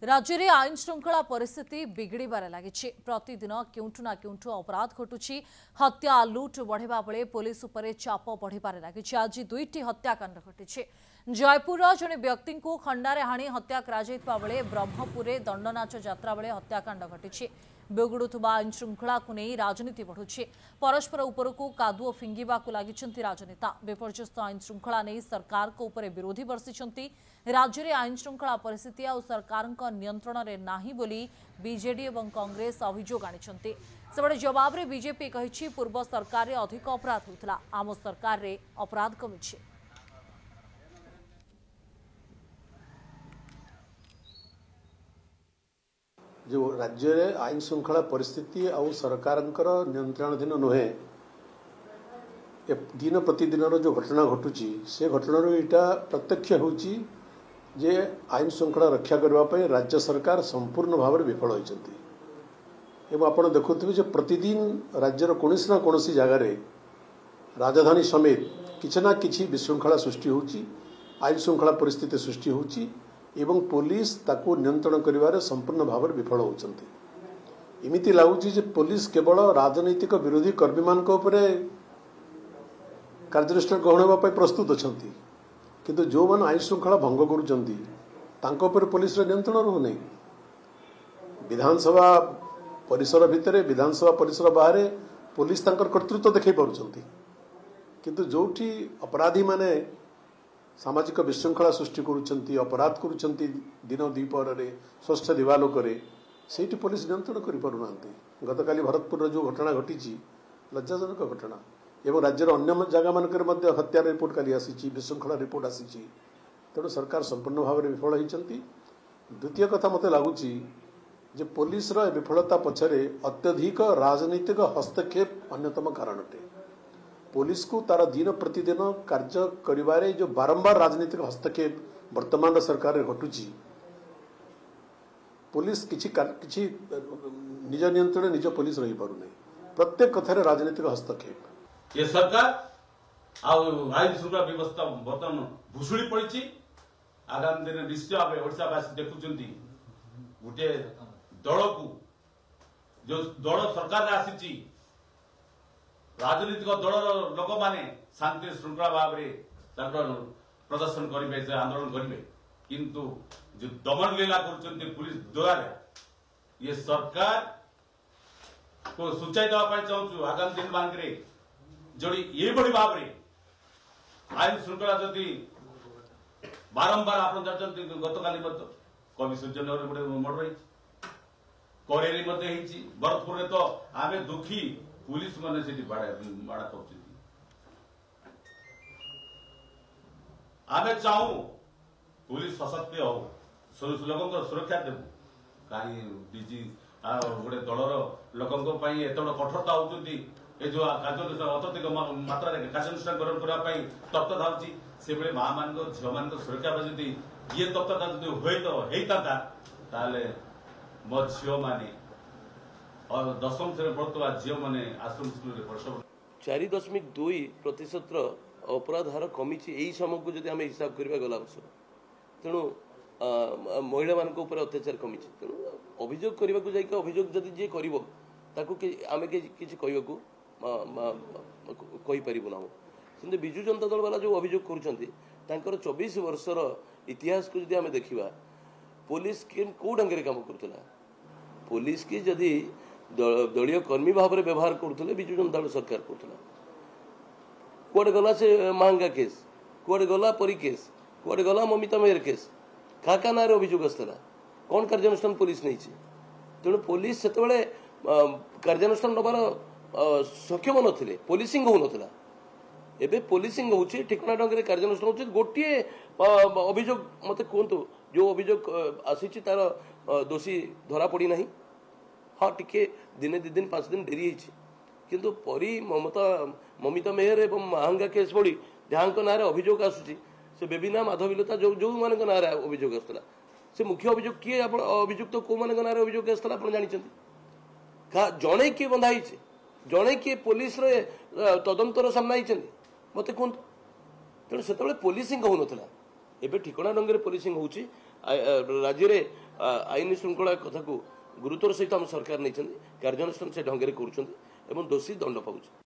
राज्य में आईन श्रृंखला परिस्थिति बिगड़बार लगी प्रतिदिन केउठु ना केउठु अपराध घटुची हत्या लुट बढ़ेबा बेले पुलिस उपरे चाप बढ़िबार लगी। आज दुईटी हत्याकांड घटी जयपुर जड़े व्यक्ति को खंडारे हाणी हत्या करा बेले ब्रह्मपुर दंडनाच यात्रा बेले हत्याकांड घटी बिगुड़ुवा आईन श्रृंखला को नहीं राजनीति बढ़ुଛି परस्पर उपरकू कादुओ फिंगिबा लगी राजनेता विपर्यस्त आईन श्रृंखला नहीं सरकार को ऊपर विरोधी बर्षिंट राज्य में आईन श्रृंखला परिस्थिति आ सरकार नियंत्रण में नाही बोली बीजेडी और कांग्रेस अभियोग आनिछंती। सेबड़े जवाब रे बीजेपी कहिछि पूर्व सरकार रे अधिक अपराध होता आम सरकार रे अपराध कमिछि। जो राज्य रे आईन श्रृंखला परिस्थिति आउ सरकार नियंत्रणाधीन नुहे दिन प्रतिदिन जो घटना घटुची से घटना यहाँ प्रत्यक्ष होची जे आईन श्रृंखला रक्षा करने राज्य सरकार संपूर्ण भाव में विफल होती। आपड़ देखुवे प्रतिदिन राज्यर कौन ना कौन जगार राजधानी समेत किसी ना कि विशृंखला सृष्टि होची आईन श्रृंखला परिस्थिति सृष्टि होची एवं पुलिस ताकू नियंत्रण करिवारे संपूर्ण भाव में विफल होती। एमती लगुच पुलिस केवल राजनैतिक विरोधी कर्मी मान कार्यानुष्ठान ग्रहण होगा प्रस्तुत अच्छा किंतु जो मैंने आईन श्रृंखला भंग कर पुलिस नियंत्रण रोना विधानसभा परिसर भितर विधानसभा परिसर बाहर पुलिस कर्तृत्व देखा पार्टी किंतु जोठी अपराधी माने सामाजिक विशृंखला सृष्टि अपराध करुँच दिन द्विपहर स्वस्थ दिवालोक से पुलिस नियंत्रण करना। गतकाली भरतपुर जो घटना घटी लज्जाजनक घटना एवं राज्यर अन्य जगह मानक हत्यार रिपोर्ट काली आसी विशृंखला रिपोर्ट आसी तेणु सरकार संपूर्ण भाव में विफल होती। द्वितीय कथा मत लगुच पुलिस विफलता पछरे अत्यधिक राजनीतिक हस्तक्षेप अन्यतम कारण अटे। पुलिस को तार दिन प्रतिदिन कार्य करिबारे जो बारंबार राजनीतिक हस्तक्षेप वर्तमान सरकार घटुची पुलिस किछि निज नियंत्रण निज पुलिस रही पारु नहीं प्रत्येक कथार राजनीतिक हस्तक्षेप ये सरकार आईन श्रृंखला व्यवस्था बर्तमान भुशुड़ी पड़ी। आगामी दिन निश्चय भाव ओडावासी देखुं गोटे दल को जो दल सरकार आसी राजनीतिक दल लोक माने शांति श्रृंखला भाव में प्रदर्शन करेंगे आंदोलन करेंगे किंतु जो दमन लीला कर पुलिस द्वारा ये सरकार को सूचाई देवाई चाहूँ आगामी दिन मान जोड़ी ये बड़ी भाव में आईन श्रृंखला जदि बारंबार आप जानते गतकाली कवि सूर्यनगर गोटे मर्डर कड़ेरी भरतपुर तो आम दुखी पुलिस मैंने बाड़ा कर आम चाहू पुलिस सशक्त हो लोक सुरक्षा देवु कहीं डीजी गोटे दलर लोकों एत बड़ कठोरता होती ये जो कार्यानुष्ठान अत्यधिक मात्रा कार्यानुष्ठान ग्रहण करने तत्पर धाची से माँ मान झील मान सुरक्षा जब ये तत्परता जो होता मो झील मैंने दशम श्रेणी पढ़ुवा झील मैंने आश्रम स्कूल प्रसव 4.2% अपराध हार कमी यही समय को जब आम हिसाब करवा गला वर्ष तेणु महिला मान अत्याचार कमी तेणु अभियोग करने को जाकि अभियोग जदि जी कर आम कि कहना सेमती विजु जनता दल वाला जो अभियोग कर 24 वर्षर इतिहास को आम देखा पुलिस कौ ढंग कम करूला पुलिस की जदि दलीय कर्मी भाव में व्यवहार करुले विजु जनता दल सरकार करूला कुआडे गला से महंगा केस कुआडे गला परी केस कुआडे गला ममिता मेहर केस क्या ना अभियोग आसला कौन कार्यानुष्ठान पुलिस नहीं तेणु पुलिस से कार्यानुष्ठान नबार सक्षम नथिले पुलिसिंग हो नथिला एबे पुलिसिंग होची ठिकना ढंग रे कार्यानुष्ठान होची गोटिए अभियोग मते कहतु जो अभियोग आसीची तार दोषी धरा पड़ी नहीं हाँ टिके दिने 2 दिन 5 दिन डेरी होची किंतु परी ममिता मेहर एवं महंगा केस पड़ी जहाँ ना अभियोग आसूची से बेबिना माधवीलता जो जो मान ना अभियोग आसला से मुख्य अभियोग किए अभियुक्त तो कौ मान ना अभियोग आसला आप जानी जड़े किए बंधाई जड़े किए पुलिस तदंतर सामना मत कहतु तेणु से पुलिसिंग हो नाला एवं ठिकना ढंग पुलिसिंग हो राज्य में आईन श्रृंखला कथा को गुरुत्वर सहित आम सरकार नहीं कार्यानुष्ठान से ढंग से कर दोषी दंड पाऊँ।